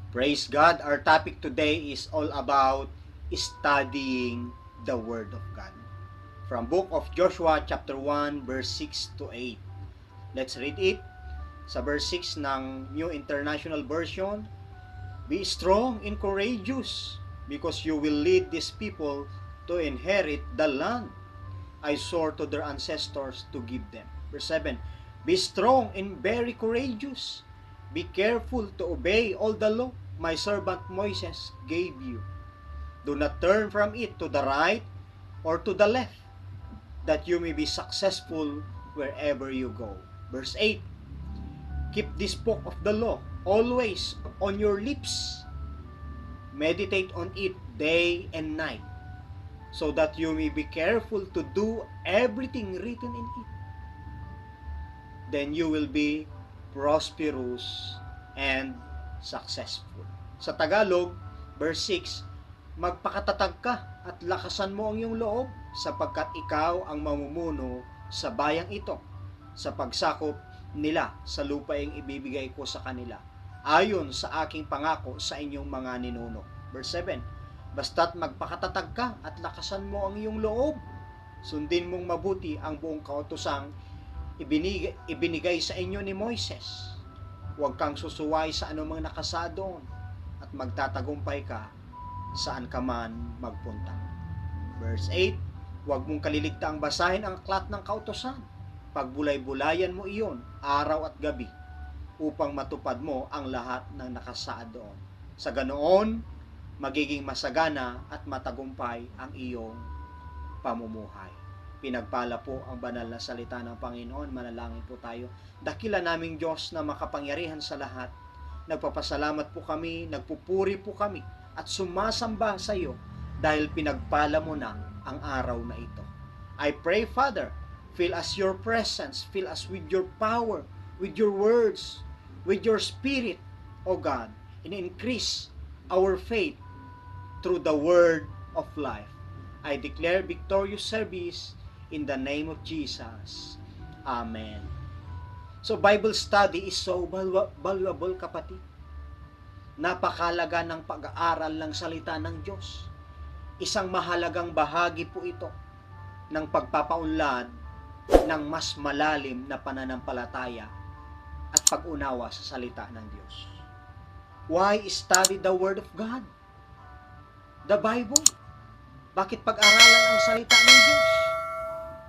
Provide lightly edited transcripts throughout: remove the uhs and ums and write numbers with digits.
Praise God. Our topic today is all about studying the Word of God. From book of Joshua chapter 1 verse 6 to 8. Let's read it. Sa verse 6 ng New International Version, be strong and courageous because you will lead these people to inherit the land I swore to their ancestors to give them. Verse 7, be strong and very courageous. Be careful to obey all the law my servant Moses gave you. Do not turn from it to the right or to the left, that you may be successful wherever you go. Verse 8, keep this book of the law always on your lips. Meditate on it day and night, so that you may be careful to do everything written in it. Then you will be prosperous and successful. Sa Tagalog, verse 6, magpakatatag ka at lakasan mo ang iyong loob sapagkat ikaw ang mamumuno sa bayang ito sa pagsakop nila sa lupaing ibibigay ko sa kanila ayon sa aking pangako sa inyong mga ninuno. Verse 7, basta't magpakatatag ka at lakasan mo ang iyong loob, sundin mong mabuti ang buong kautosang ibinigay sa inyo ni Moises. Huwag kang susuway sa anumang nakasa doon at magtatagumpay ka saan ka man magpunta. Verse 8, huwag mong kaliligtaang basahin ang aklat ng kautosan. Pagbulay-bulayan mo iyon araw at gabi upang matupad mo ang lahat ng nakasaad doon. Sa ganoon, magiging masagana at matagumpay ang iyong pamumuhay. Pinagpala po ang banal na salita ng Panginoon. Manalangin po tayo. Dakila naming Diyos na makapangyarihan sa lahat, nagpapasalamat po kami, nagpupuri po kami, at sumasamba sa iyo dahil pinagpala mo na ang araw na ito. I pray, Father, fill us your presence, fill us with your power, with your words, with your spirit, O God, and increase our faith through the word of life. I declare victorious service in the name of Jesus. Amen. So Bible study is so valuable, kapatid. Napakalaga ng pag-aaral ng salita ng Diyos. Isang mahalagang bahagi po ito ng pagpapaunlad ng mas malalim na pananampalataya at pag-unawa sa salita ng Diyos. Why study the Word of God? The Bible. Bakit pag-aralan ang salita ng Diyos?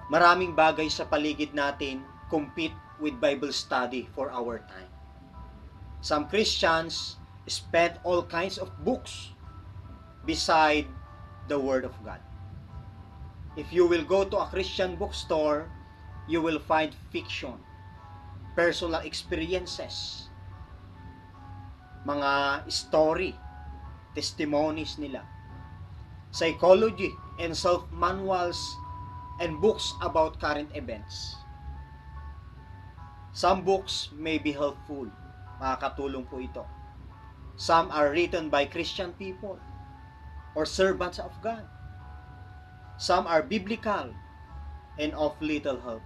Maraming bagay sa paligid natin compete with Bible study for our time. Some Christians spend all kinds of books beside the Word of God. If you will go to a Christian bookstore, you will find fiction, personal experiences, mga story, testimonies nila, psychology and self-manuals, and books about current events. Some books may be helpful. Makakatulong po ito. Some are written by Christian people or servants of God. Some are biblical and of little help.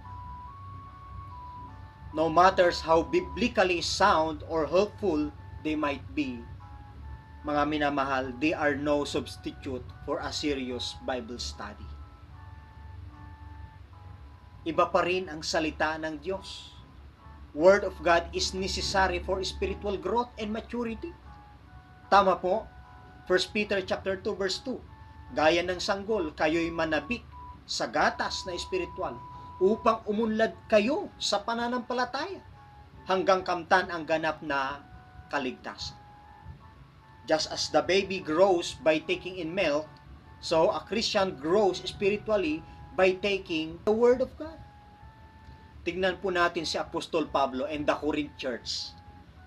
No matters how biblically sound or helpful they might be, mga minamahal, they are no substitute for a serious Bible study. Iba pa rin ang salita ng Diyos. Word of God is necessary for spiritual growth and maturity. Tama po, 1 Peter chapter 2 verse 2, gaya ng sanggol, kayo'y manabik sa gatas na espiritual upang umunlad kayo sa pananampalataya hanggang kamtan ang ganap na kaligtasan. Just as the baby grows by taking in milk, so a Christian grows spiritually by taking the Word of God. Tignan po natin si Apostol Pablo and the Corinth Church.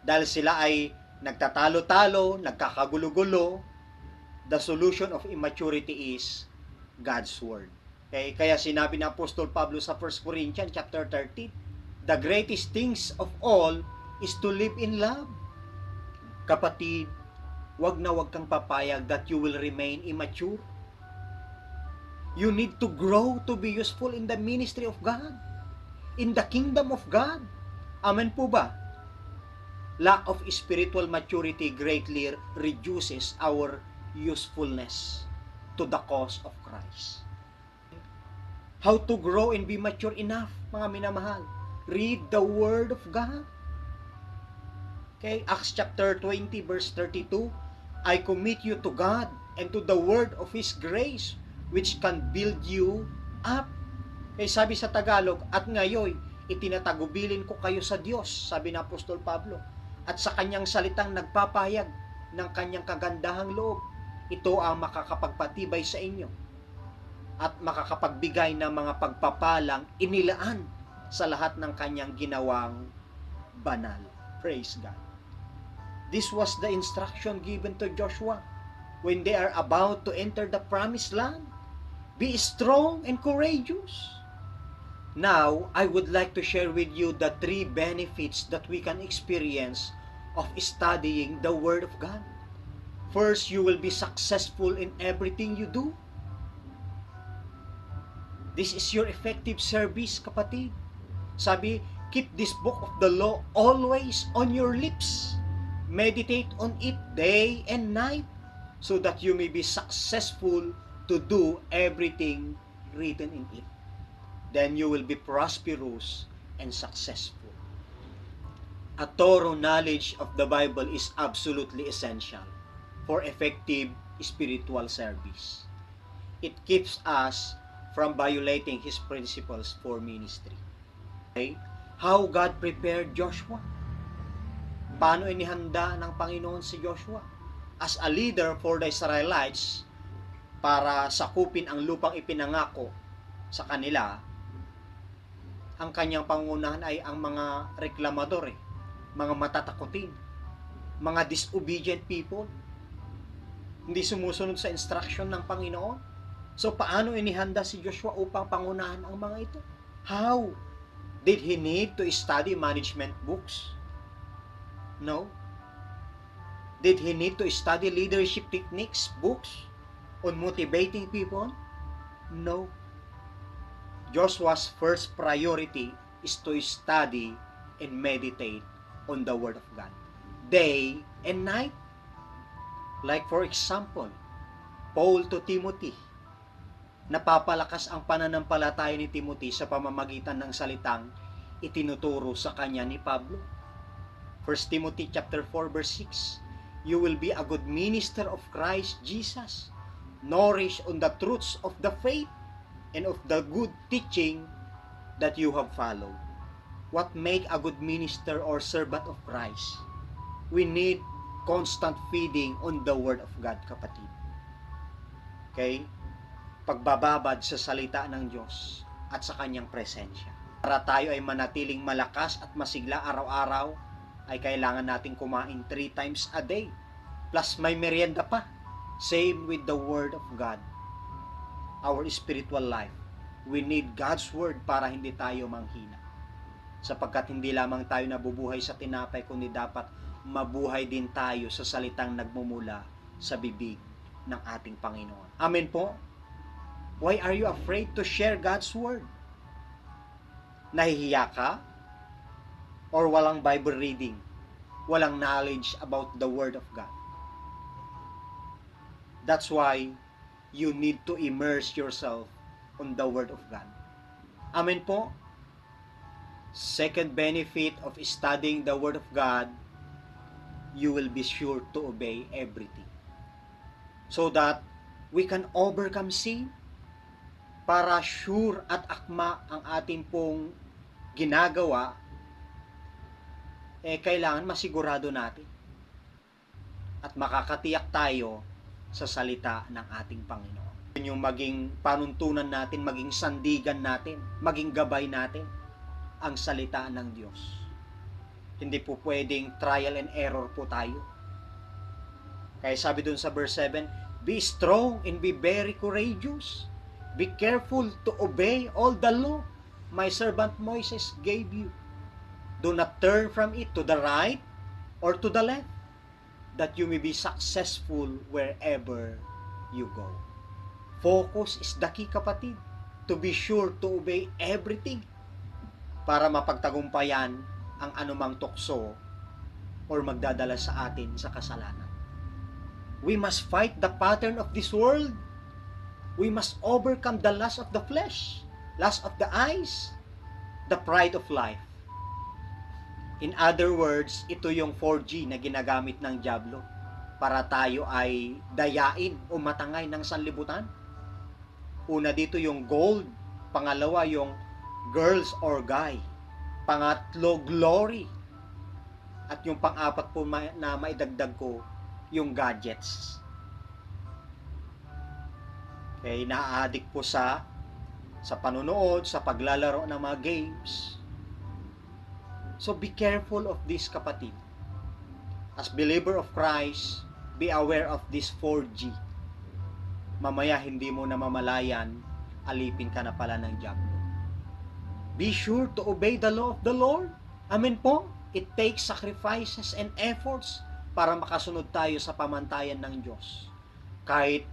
Dahil sila ay nagtatalo-talo, nagkakagulo-gulo, the solution of immaturity is God's Word. Okay? Kaya sinabi ni Apostol Pablo sa 1 Corinthians chapter 13, the greatest things of all is to live in love. Kapatid, wag na wag kang papayag that you will remain immature. You need to grow to be useful in the ministry of God, in the kingdom of God. Amen po ba? lack of spiritual maturity greatly reduces our usefulness to the cause of Christ. How to grow and be mature enough, mga minamahal? Read the Word of God. Okay, Acts chapter 20 verse 32, I commit you to God and to the word of His grace, which can build you up. Okay, sabi sa Tagalog, at ngayon, itinatagubilin ko kayo sa Diyos, sabi ng Apostol Pablo, at sa kanyang salitang nagpapahayag ng kanyang kagandahang loob. Ito ang makakapagpatibay sa inyo at makakapagbigay ng mga pagpapalang inilaan sa lahat ng kanyang ginawang banal. Praise God. This was the instruction given to Joshua when they are about to enter the promised land. Be strong and courageous. Now, I would like to share with you the 3 benefits that we can experience of studying the Word of God. First, you will be successful in everything you do. This is your effective service, kapatid. Sabi, keep this book of the law always on your lips. Meditate on it day and night so that you may be successful to do everything written in it. Then you will be prosperous and successful. A thorough knowledge of the Bible is absolutely essential for effective spiritual service. It keeps us from violating His principles for ministry. Okay? How God prepared Joshua? Paano inihanda ng Panginoon si Joshua as a leader for the Israelites para sakupin ang lupang ipinangako sa kanila? Ang kanyang pangunahan ay ang mga reklamador, mga matatakutin, mga disobedient people, hindi sumusunod sa instruction ng Panginoon. So paano inihanda si Joshua upang pangunahan ang mga ito? How? Did he need to study management books? No. Did he need to study leadership techniques, books on motivating people? No. Joshua's first priority is to study and meditate on the Word of God, day and night. Like for example, Paul to Timothy, napapalakas ang pananampalataya ni Timothy sa pamamagitan ng salitang itinuturo sa kanya ni Pablo. 1 Timothy chapter 4 verse 6, you will be a good minister of Christ Jesus, nourished on the truths of the faith and of the good teaching that you have followed. What make a good minister or servant of Christ? We need constant feeding on the Word of God, kapatid. Okay? Pagbababad sa salita ng Diyos at sa kanyang presensya. Para tayo ay manatiling malakas at masigla araw-araw, ay kailangan natin kumain 3 times a day. Plus may merienda pa. Same with the Word of God. Our spiritual life. We need God's Word para hindi tayo manghina. Sapagkat hindi lamang tayo nabubuhay sa tinapay, kundi dapat mabuhay din tayo sa salitang nagmumula sa bibig ng ating Panginoon. Amen po? Why are you afraid to share God's Word? Nahihiya ka? Or walang Bible reading, walang knowledge about the Word of God. That's why you need to immerse yourself on the Word of God. Amen po? Second benefit of studying the Word of God, you will be sure to obey everything. So that we can overcome sin, para sure at akma ang ating pong ginagawa, kailangan masigurado natin at makakatiyak tayo sa salita ng ating Panginoon. Yun yung maging panuntunan natin, maging sandigan natin, maging gabay natin ang salita ng Diyos. Hindi po pwedeng trial and error po tayo. Kaya sabi dun sa verse 7, be strong and be very courageous. Be careful to obey all the law my servant Moses gave you. Do not turn from it to the right or to the left, that you may be successful wherever you go. Focus is the key, kapatid. To be sure to obey everything para mapagtagumpayan ang anumang tukso or magdadala sa atin sa kasalanan. We must fight the pattern of this world. We must overcome the lust of the flesh, lust of the eyes, the pride of life. In other words, ito yung 4G na ginagamit ng dyablo para tayo ay dayain o matangay ng sanlibutan. Una dito yung gold, pangalawa yung girls or guy, pangatlo glory, at yung pang-apat po na maidagdag ko, yung gadgets. Okay, naaadik po sa panunood, sa paglalaro ng mga games. So be careful of this, kapatid. As believer of Christ, be aware of this 4G. Mamaya hindi mo na mamalayan, alipin ka na pala ng diablo. Be sure to obey the law of the Lord. Amen po. It takes sacrifices and efforts para makasunod tayo sa pamantayan ng Diyos. Kahit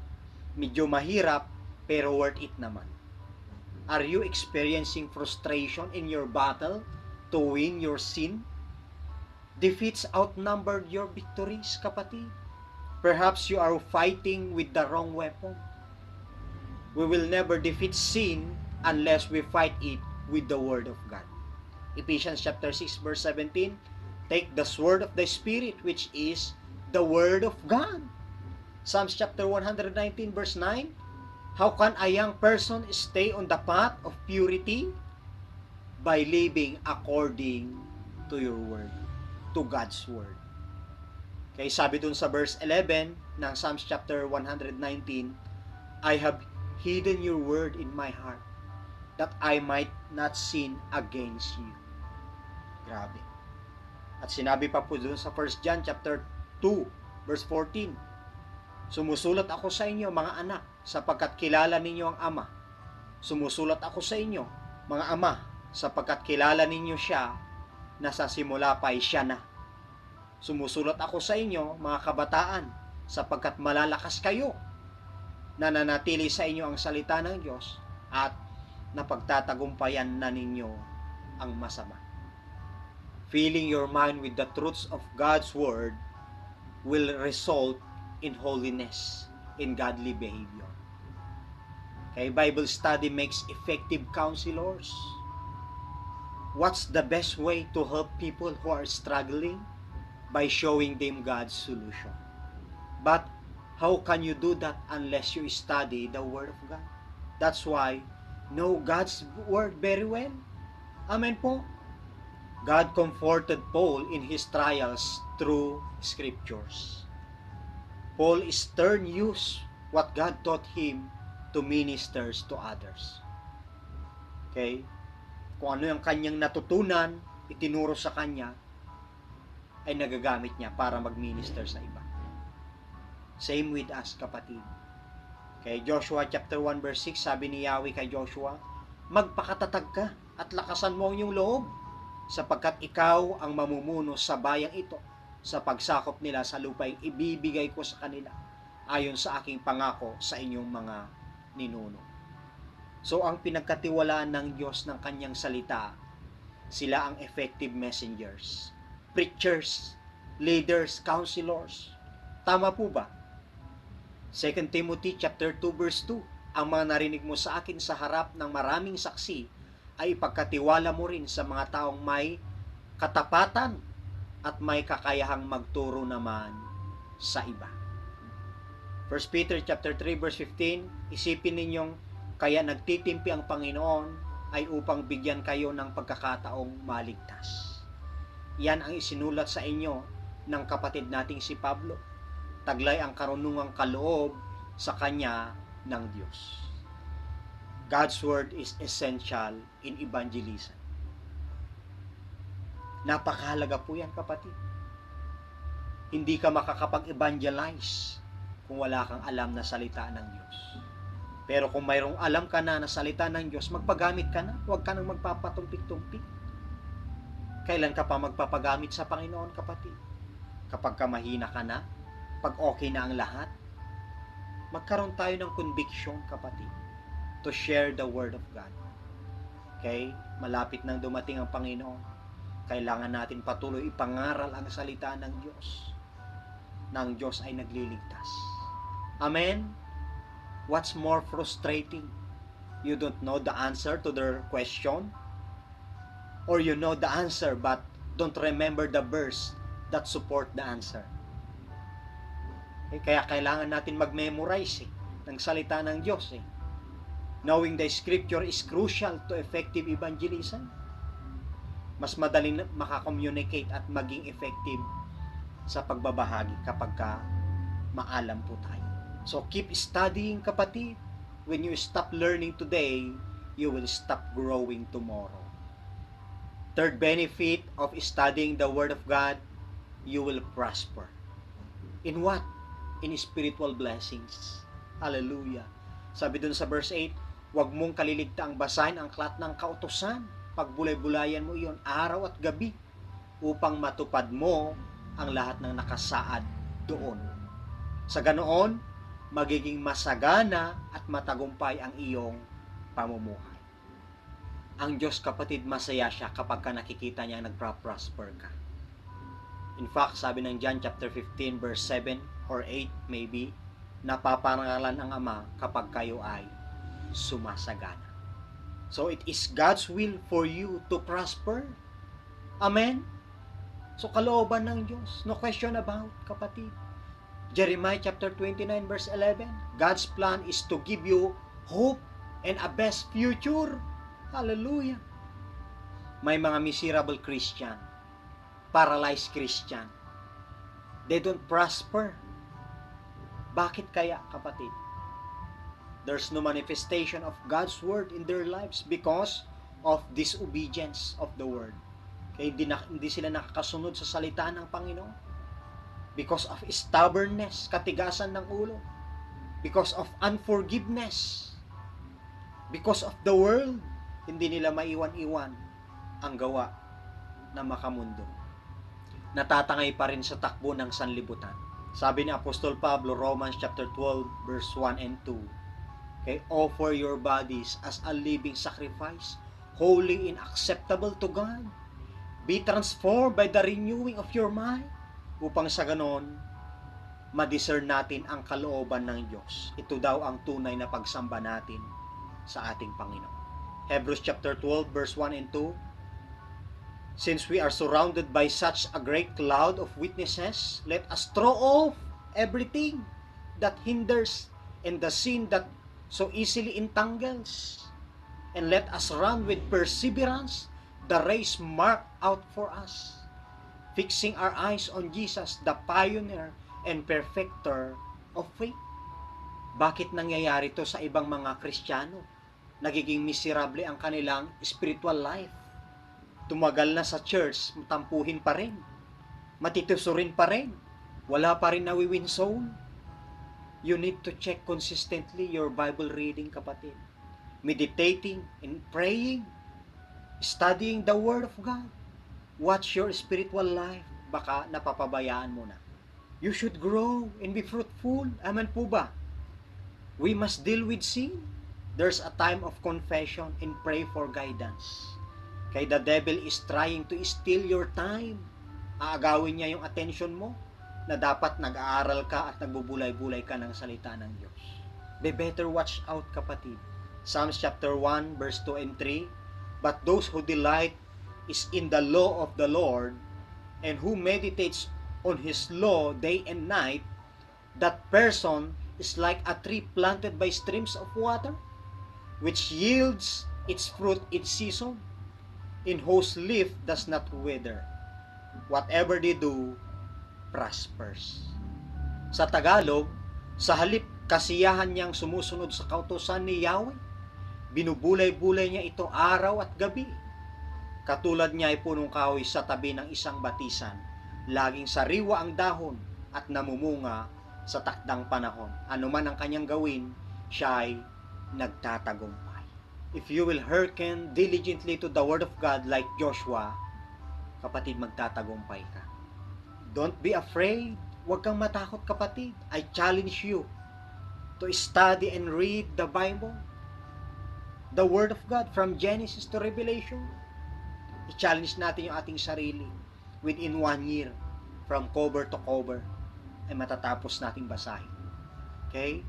medyo mahirap, pero worth it naman. Are you experiencing frustration in your battle to win your sin? Defeats outnumbered your victories, kapatid. Perhaps you are fighting with the wrong weapon. We will never defeat sin unless we fight it with the Word of God. Ephesians chapter 6 verse 17, take the sword of the Spirit, which is the Word of God. Psalms chapter 119 verse 9, how can a young person stay on the path of purity? By living according to your word, to God's word. Kaya sabi dun sa verse 11 ng Psalms chapter 119, I have hidden your word in my heart, that I might not sin against you. Grabe. At sinabi pa po dun sa 1 John chapter 2 verse 14, sumusulat ako sa inyo, mga anak, sapagkat kilala ninyo ang Ama. Sumusulat ako sa inyo, mga ama, sapagkat kilala ninyo siya na sa simula pa ay siya na. Sumusulat ako sa inyo, mga kabataan, sapagkat malalakas kayo, nananatili sa inyo ang salita ng Diyos, at napagtatagumpayan na ninyo ang masama. Filling your mind with the truths of God's Word will result in holiness, in godly behavior. Okay, Bible study makes effective counselors. What's the best way to help people who are struggling? By showing them God's solution. But how can you do that unless you study the Word of God? That's why know God's Word very well. Amen po. God comforted Paul in his trials through Scriptures. Paul stern used what God taught him to ministers to others. Okay? Kung ano yung kanyang natutunan, itinuro sa kanya, ay nagagamit niya para mag-minister sa iba. Same with us, kapatid. Kay Joshua chapter 1 verse 6, sabi ni Yahweh kay Joshua, magpakatatag ka at lakasan mo ang iyong loob, sapagkat ikaw ang mamumuno sa bayang ito sa pagsakop nila sa lupang ibibigay ko sa kanila ayon sa aking pangako sa inyong mga ninuno. So ang pinagkatiwalaan ng Diyos ng kanyang salita, sila ang effective messengers, preachers, leaders, counselors. Tama po ba? 2 Timothy chapter 2 verse 2, ang mga narinig mo sa akin sa harap ng maraming saksi ay ipagkatiwala mo rin sa mga taong may katapatan at may kakayahang magturo naman sa iba. 1 Peter chapter 3 verse 15, isipin ninyong kaya nagtitimpi ang Panginoon ay upang bigyan kayo ng pagkakataong maligtas. Yan ang isinulat sa inyo ng kapatid nating si Pablo. Taglay ang karunungang kaloob sa kanya ng Diyos. God's Word is essential in evangelism. Napakahalaga po yan, kapatid. Hindi ka makakapag-evangelize kung wala kang alam na salita ng Diyos. Pero kung mayroong alam ka na salita ng Diyos, magpagamit ka na. Huwag ka nang magpapatumpik-tumpik. Kailan ka pa magpapagamit sa Panginoon, kapatid? Kapag ka mahina ka na, pag okay na ang lahat, magkaroon tayo ng conviction, kapatid, to share the Word of God. Okay? Malapit nang dumating ang Panginoon. Kailangan natin patuloy ipangaral ang salita ng Diyos. Ng Diyos ay nagliligtas. Amen? What's more frustrating? You don't know the answer to their question? Or you know the answer but don't remember the verse that support the answer? Kaya kailangan natin mag-memorize ng salita ng Diyos. Knowing the scripture is crucial to effective evangelism. Mas madaling makakommunicate at maging effective sa pagbabahagi kapag maalam po tayo. So keep studying, kapatid. When you stop learning today, you will stop growing tomorrow. Third benefit of studying the Word of God, you will prosper. In what? In spiritual blessings. Hallelujah. Sabi dun sa verse 8, huwag mong kaliligtaang basahin ang aklat ng kautusan. Pagbulay-bulayan mo iyon araw at gabi upang matupad mo ang lahat ng nakasaad doon. Sa ganoon, magiging masagana at matagumpay ang iyong pamumuhay. Ang Diyos, kapatid, masaya siya kapag nakikita niya nagpa-prosper ka. In fact, sabi ng John chapter 15 verse 7 or 8 maybe, napaparangalan ang Ama kapag kayo ay sumasagana. So it is God's will for you to prosper. Amen? So kalooban ng Diyos. No question about, kapatid. Jeremiah chapter 29 verse 11, God's plan is to give you hope and a best future. Hallelujah. May mga miserable Christian, paralyzed Christian. They don't prosper. Bakit kaya, kapatid? There's no manifestation of God's word in their lives because of disobedience of the word. Kaya hindi sila nakakasunod sa salita ng Panginoon. Because of stubbornness, katigasan ng ulo. Because of unforgiveness. Because of the world, hindi nila maiwan-iwan ang gawa na makamundo. Natatangay pa rin sa takbo ng sanlibutan. Sabi ni Apostol Pablo, Romans chapter 12, verse 1 and 2, okay, offer your bodies as a living sacrifice, holy and acceptable to God. Be transformed by the renewing of your mind, upang sa ganon, ma-discern natin ang kalooban ng Diyos. Ito daw ang tunay na pagsamba natin sa ating Panginoon. Hebrews chapter 12, verse 1 and 2, since we are surrounded by such a great cloud of witnesses, let us throw off everything that hinders and the sin that so easily entangles, and let us run with perseverance the race marked out for us, fixing our eyes on Jesus, the pioneer and perfecter of faith. Bakit nangyayari to sa ibang mga Kristiyano? Nagiging miserable ang kanilang spiritual life. Tumagal na sa church, tampuhin pa rin. Matitusurin pa rin. Wala pa rin nawiwin soul. You need to check consistently your Bible reading, kapatid. Meditating and praying. Studying the Word of God. Watch your spiritual life. Baka napapabayaan mo na. You should grow and be fruitful. Amen po ba? We must deal with sin. There's a time of confession and pray for guidance. Kaya the devil is trying to steal your time. Aagawin niya yung attention mo na dapat nag-aaral ka at nagbubulay-bulay ka ng salita ng Diyos. Be better watch out, kapatid. Psalms chapter 1 verse 2 and 3, but those who delight is in the law of the Lord, and who meditates on His law day and night, that person is like a tree planted by streams of water, which yields its fruit each season, in whose leaf does not wither. Whatever they do, prospers. Sa Tagalog, sa halip kasiyahan niyang sumusunod sa kautusan ni Yahweh, binubulay-bulay niya ito araw at gabi. Katulad niya ay punong kahoy sa tabi ng isang batisan, laging sariwa ang dahon at namumunga sa takdang panahon. Ano man ang kanyang gawin, siya ay nagtatagumpay. If you will hearken diligently to the Word of God like Joshua, kapatid, magtatagumpay ka. Don't be afraid. Huwag kang matakot, kapatid. I challenge you to study and read the Bible, the Word of God, from Genesis to Revelation. I-challenge natin yung ating sarili. Within 1 year, from cover to cover, ay matatapos nating basahin. Okay?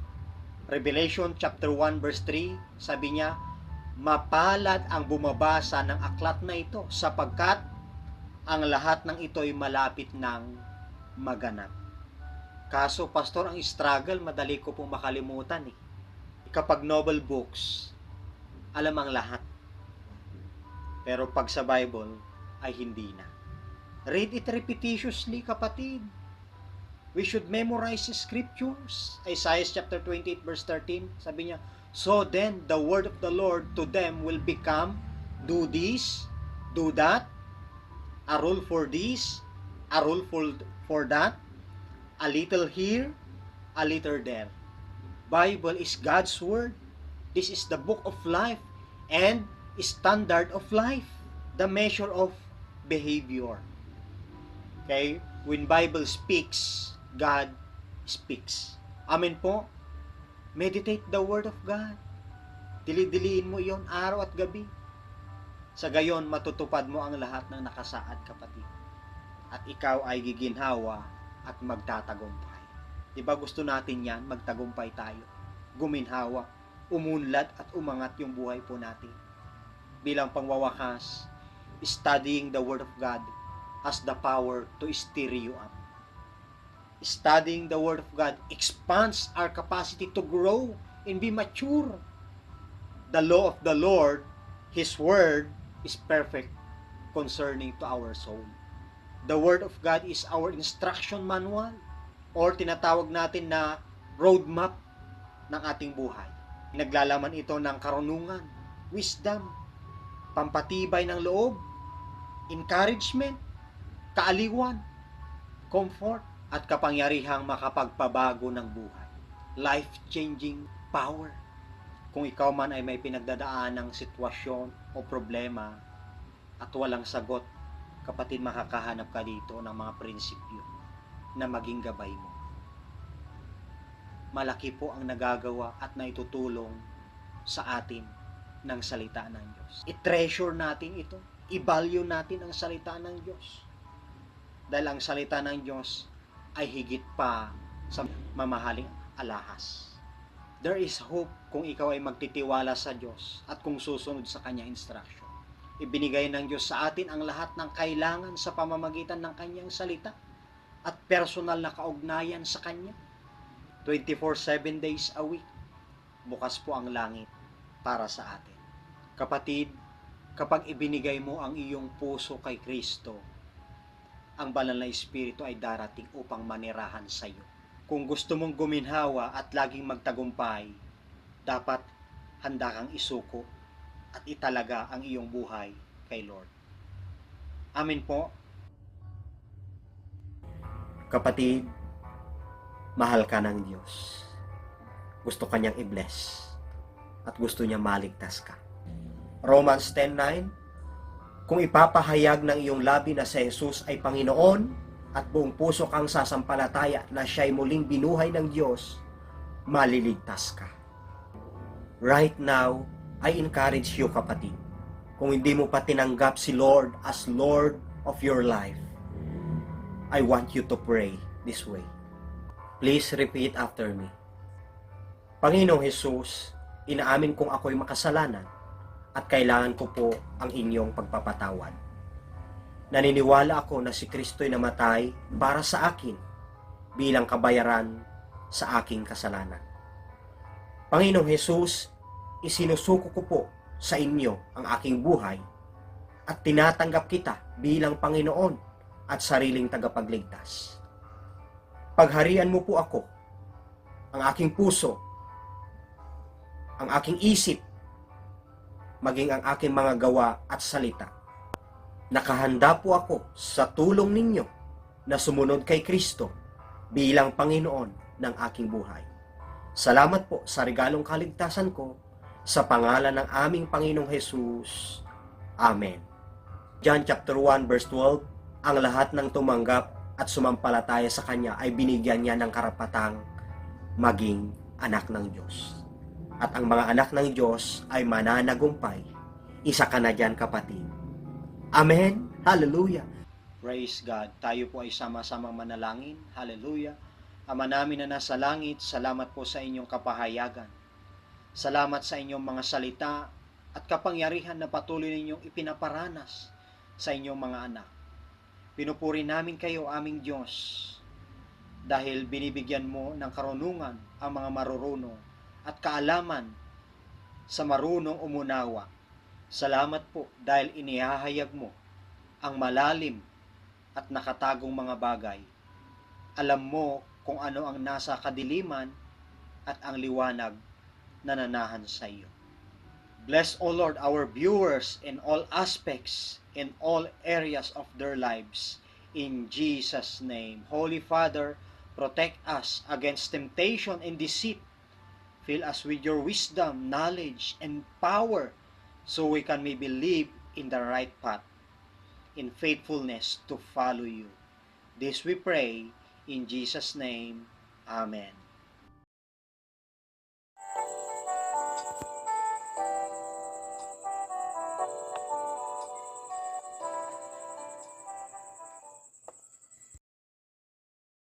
Revelation chapter 1 verse 3, sabi niya, mapalad ang bumabasa ng aklat na ito sapagkat ang lahat ng ito ay malapit ng maganap. Kaso, pastor, ang struggle, madali ko pong makalimutan eh. Kapag novel books, alam ang lahat. Pero pag sa Bible, ay hindi na. Read it repetitiously, kapatid. We should memorize the scriptures. Isaiah chapter 28 verse 13, sabi niya, so then the word of the Lord to them will become, do this, do that, a rule for this, a rule for that, a little here, a little there. Bible is God's word. This is the book of life and standard of life, the measure of behavior. Okay? When Bible speaks, God speaks. Amen po? Meditate the word of God. Dili-diliin mo iyon araw at gabi. Sa gayon, matutupad mo ang lahat ng nakasaad, kapatid. At ikaw ay giginhawa at magtatagumpay. Diba gusto natin yan? Magtagumpay tayo. Guminhawa, umunlad at umangat yung buhay po natin. Bilang pangwawakas, studying the Word of God has the power to steer you up. Studying the Word of God expands our capacity to grow and be mature. The law of the Lord, His Word, is perfect concerning to our soul. The Word of God is our instruction manual or tinatawag natin na roadmap ng ating buhay. Naglalaman ito ng karunungan, wisdom, pampatibay ng loob, encouragement, kaaliwan, comfort, at kapangyarihang makapagpabago ng buhay. Life-changing power. Kung ikaw man ay may pinagdadaan ng sitwasyon o problema at walang sagot, kapatid, makakahanap ka dito ng mga prinsipyo na maging gabay mo. Malaki po ang nagagawa at naitutulong sa atin ng salita ng Diyos. I-treasure natin ito. I-value natin ang salita ng Diyos. Dahil ang salita ng Diyos ay higit pa sa mamahaling alahas. There is hope kung ikaw ay magtitiwala sa Diyos at kung susunod sa Kanyang instruction. Ibinigay ng Diyos sa atin ang lahat ng kailangan sa pamamagitan ng Kanyang salita at personal na kaugnayan sa Kanya. 24/7 days a week, bukas po ang langit para sa atin. Kapatid, kapag ibinigay mo ang iyong puso kay Kristo, ang banal na Espiritu ay darating upang manirahan sa iyo. Kung gusto mong guminhawa at laging magtagumpay, dapat handa kang isuko at italaga ang iyong buhay kay Lord. Amen po. Kapatid, mahal ka ng Diyos. Gusto Kanyang i-bless at gusto Niya maligtas ka. Romans 10:9, kung ipapahayag ng iyong labi na si Jesus ay Panginoon at buong puso kang sasampalataya na siya'y muling binuhay ng Diyos, maliligtas ka. Right now, I encourage you, kapatid, kung hindi mo pa tinanggap si Lord as Lord of your life, I want you to pray this way. Please repeat after me. Panginoong Jesus, inaamin kong ako'y makasalanan at kailangan ko po ang inyong pagpapatawad. Naniniwala ako na si Kristo'y namatay para sa akin bilang kabayaran sa aking kasalanan. Panginoong Jesus, isinusuko ko po sa inyo ang aking buhay at tinatanggap kita bilang Panginoon at sariling tagapagligtas. Pagharian mo po ako, ang aking puso, ang aking isip, maging ang aking mga gawa at salita. Nakahanda po ako sa tulong ninyo na sumunod kay Kristo bilang Panginoon ng aking buhay. Salamat po sa regalong kaligtasan ko sa pangalan ng aming Panginoong Jesus. Amen. John chapter 1 verse 12, ang lahat ng tumanggap at sumampalataya sa Kanya ay binigyan niya ng karapatang maging anak ng Diyos. At ang mga anak ng Diyos ay mananagumpay. Isa ka na dyan, kapatid. Amen. Hallelujah. Praise God. Tayo po ay sama-samang manalangin. Hallelujah. Ama namin na nasa langit, salamat po sa inyong kapahayagan. Salamat sa inyong mga salita at kapangyarihan na patuloy ninyong ipinaparanas sa inyong mga anak. Pinupuri namin kayo, aming Diyos, dahil binibigyan mo ng karunungan ang mga marurunong at kaalaman sa marunong umunawa. Salamat po dahil inihahayag mo ang malalim at nakatagong mga bagay. Alam mo kung ano ang nasa kadiliman at ang liwanag na nanahan sa iyo. Bless, O Lord, our viewers in all aspects, in all areas of their lives. In Jesus' name. Holy Father, protect us against temptation and deceit. Fill us with your wisdom, knowledge, and power so we can maybe live in the right path, in faithfulness to follow you. This we pray in Jesus' name. Amen.